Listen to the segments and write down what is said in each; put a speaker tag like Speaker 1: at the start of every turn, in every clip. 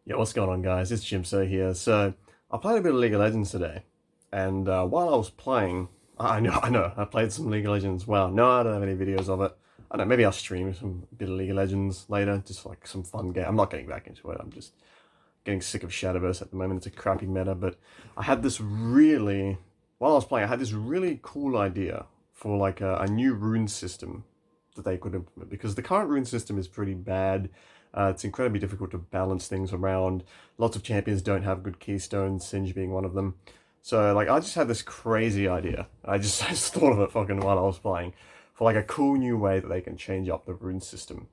Speaker 1: Yeah, what's going on, guys? It's Jimso here. So, I played a bit of League of Legends today, and while I was playing, I played some League of Legends. Wow, no, I don't have any videos of it. I don't know, maybe I'll stream some bit of League of Legends later, just like some fun game. I'm not getting back into it. I'm just getting sick of Shadowverse at the moment. It's a crappy meta, but I had this really, while I was playing, I had this really cool idea for like a new rune system that they could implement because the current rune system is pretty bad. It's incredibly difficult to balance things around. Lots of champions don't have good keystones, Singe being one of them. So like I just had this crazy idea. I just thought of it fucking while I was playing for like a cool new way that they can change up the rune system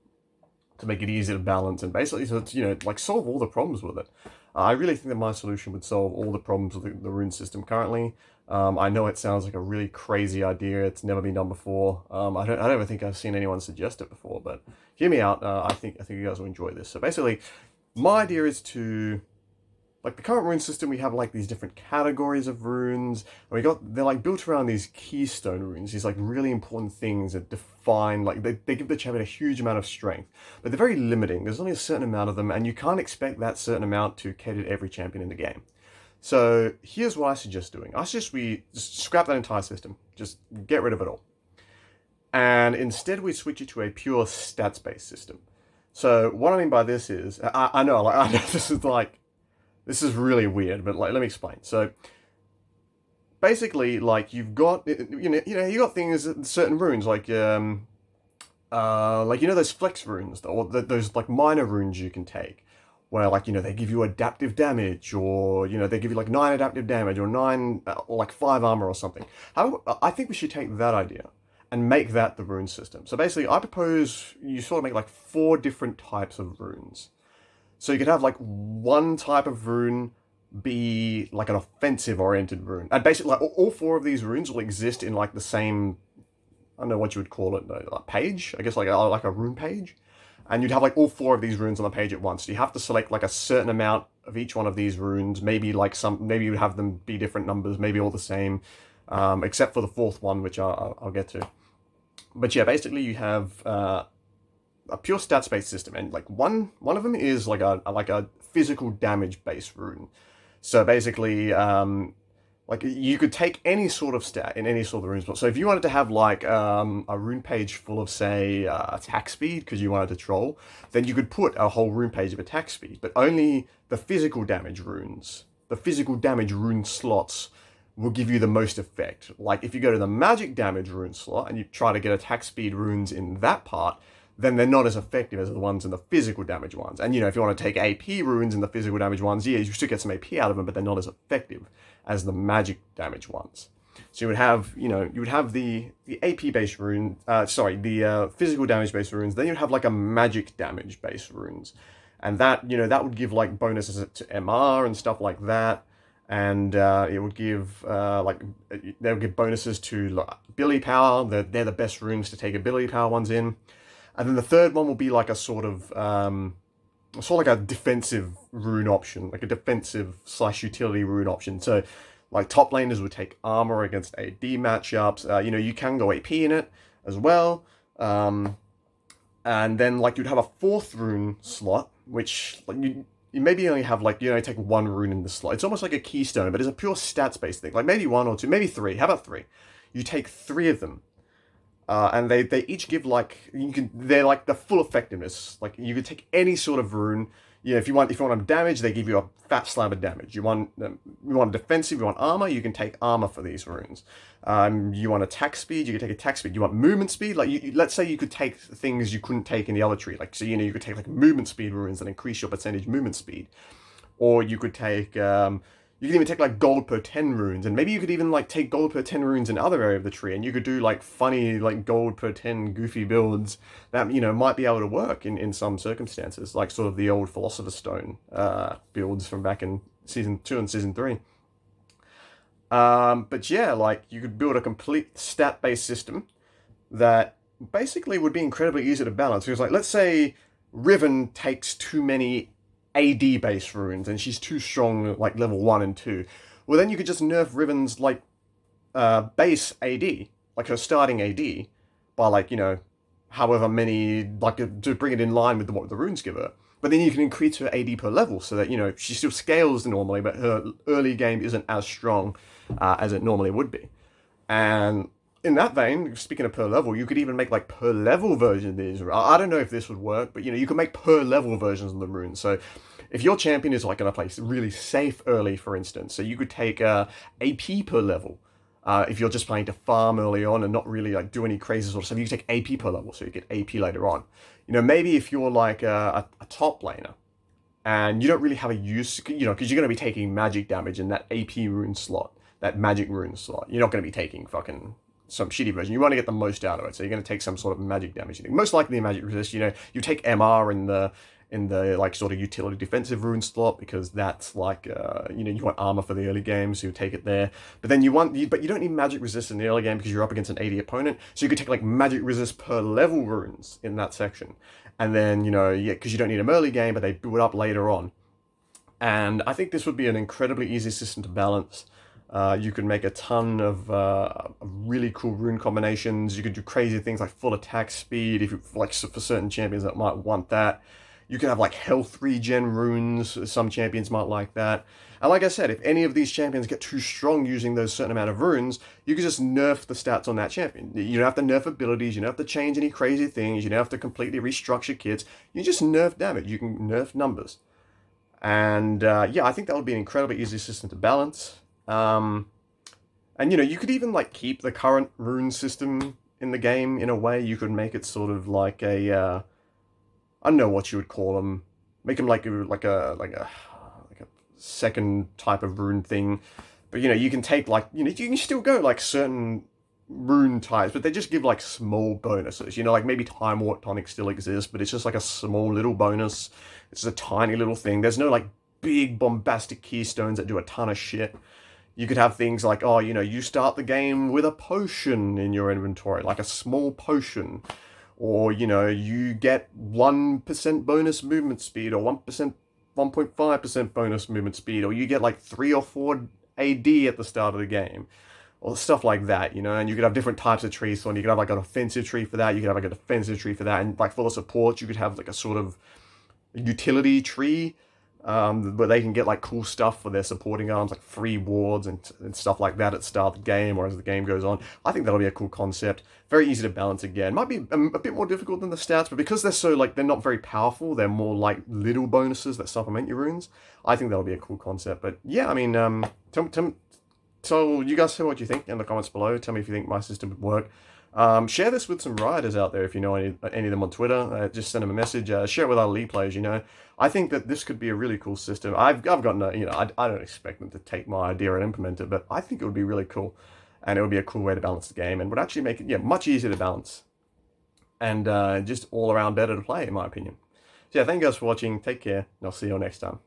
Speaker 1: to make it easier to balance and basically so it's, like solve all the problems with it. I really think that my solution would solve all the problems with the rune system currently. I know it sounds like a really crazy idea. It's never been done before. I don't even think I've seen anyone suggest it before. But hear me out. I think you guys will enjoy this. So basically, my idea is to like the current rune system, we have like these different categories of runes, and they're like built around these keystone runes, these like really important things that define like they give the champion a huge amount of strength, but they're very limiting. There's only a certain amount of them, and you can't expect that certain amount to cater to every champion in the game. So here's what I suggest doing. I suggest we just scrap that entire system, just get rid of it all, and instead we switch it to a pure stats-based system. So what I mean by this is, I know, like I know this is really weird, but like let me explain. So basically, like you've got you got things certain runes like those flex runes or those like minor runes you can take where like they give you adaptive damage or they give you like 9 adaptive damage or 9 or like 5 armor or something. However, I think we should take that idea and make that the rune system. So basically, I propose you sort of make like 4 different types of runes. So you could have like one type of rune be like an offensive oriented rune. And basically like all 4 of these runes will exist in like the same, I don't know what you would call it, like page, I guess like a rune page. And you'd have like all 4 of these runes on the page at once. So you have to select like a certain amount of each one of these runes. Maybe you'd have them be different numbers, maybe all the same, except for the 4th one, which I'll get to. But yeah, basically you have a pure stats based system, and like one of them is like a physical damage based rune. So basically, like you could take any sort of stat in any sort of runes. So if you wanted to have like a rune page full of say attack speed because you wanted to troll, then you could put a whole rune page of attack speed, but only the physical damage runes, the physical damage rune slots will give you the most effect. Like if you go to the magic damage rune slot and you try to get attack speed runes in that part, then they're not as effective as the ones in the physical damage ones. And if you want to take AP runes in the physical damage ones, yeah, you should get some AP out of them, but they're not as effective as the magic damage ones. So you would have the AP based rune, the physical damage based runes. Then you'd have like a magic damage based runes, and that would give like bonuses to MR and stuff like that, and it would give they would give bonuses to like, ability power. They're the best runes to take ability power ones in. And then the third one will be like a sort of like a defensive rune option, like a defensive slash utility rune option. So, like top laners would take armor against AD matchups. You can go AP in it as well. And then like you'd have a 4th rune slot, which like you maybe only have like take 1 rune in the slot. It's almost like a keystone, but it's a pure stats based thing. Like maybe 1 or 2, maybe 3. How about 3? You take 3 of them and they each give they're like the full effectiveness. Like you could take any sort of rune. If you want them damage, they give you a fat slab of damage. You want defensive, you want armor, you can take armor for these runes. You want attack speed, you can take attack speed. You want movement speed, like let's say you could take things you couldn't take in the other tree. Like so you could take like movement speed runes that increase your percentage movement speed, or you could take you can even take like gold per 10 runes, and maybe you could even like take gold per 10 runes in other area of the tree, and you could do like funny like gold per 10 goofy builds that might be able to work in some circumstances, like sort of the old Philosopher's Stone builds from back in season 2 and season 3. But yeah, like you could build a complete stat based system that basically would be incredibly easy to balance. Because like let's say Riven takes too many AD based runes and she's too strong like level 1 and 2. Well, then you could just nerf Riven's like base AD, like her starting AD, by like however many, like to bring it in line with what the runes give her. But then you can increase her AD per level so that, she still scales normally, but her early game isn't as strong as it normally would be. And in that vein, speaking of per level, you could even make like per level versions of these. I don't know if this would work, but you could make per level versions of the runes. So if your champion is like going to play really safe early, for instance, so you could take AP per level. If you're just playing to farm early on and not really like do any crazy sort of stuff, you can take AP per level, so you get AP later on. Maybe if you're like a top laner and you don't really have a use, because you're going to be taking magic damage in that AP rune slot, that magic rune slot. You're not going to be taking fucking some shitty version. You want to get the most out of it, so you're going to take some sort of magic damage. Most likely a magic resist. You take MR in the like sort of utility defensive rune slot, because that's like you want armor for the early game, so you take it there. But then but you don't need magic resist in the early game because you're up against an AD opponent, so you could take like magic resist per level runes in that section. And then because you don't need them early game, but they build up later on. And I think this would be an incredibly easy system to balance. You could make a ton of really cool rune combinations. You could do crazy things like full attack speed, if you like, for certain champions that might want that. You could have like health regen runes. Some champions might like that. And like I said, if any of these champions get too strong using those certain amount of runes, you can just nerf the stats on that champion. You don't have to nerf abilities. You don't have to change any crazy things. You don't have to completely restructure kits. You just nerf damage. You can nerf numbers. And yeah, I think that would be an incredibly easy system to balance. And you could even like keep the current rune system in the game in a way. You could make it sort of like a I don't know what you would call them. Make them like a second type of rune thing. But you can take like you can still go like certain rune types, but they just give like small bonuses. Like maybe Time Warp Tonic still exists, but it's just like a small little bonus. It's a tiny little thing. There's no like big bombastic keystones that do a ton of shit. You could have things like, you start the game with a potion in your inventory, like a small potion. Or, you get 1% bonus movement speed, or 1%, 1.5% bonus movement speed, or you get like 3 or 4 AD at the start of the game, or stuff like that, and you could have different types of trees. So you could have like an offensive tree for that, you could have like a defensive tree for that, and like for the support, you could have like a sort of utility tree, where they can get like cool stuff for their supporting arms, like free wards and stuff like that at the start of the game or as the game goes on. I think that'll be a cool concept. Very easy to balance again. Might be a bit more difficult than the stats, but because they're so like, they're not very powerful, they're more like little bonuses that supplement your runes. I think that'll be a cool concept. But yeah, I mean, so you guys tell me what you think in the comments below. Tell me if you think my system would work. Share this with some rioters out there if you know any of them on Twitter. Just send them a message. Share it with other League players. I think that this could be a really cool system. I've got no, I don't expect them to take my idea and implement it, but I think it would be really cool, and it would be a cool way to balance the game, and would actually make it much easier to balance, and just all around better to play in my opinion. So yeah, thank you guys for watching. Take care, and I'll see you all next time.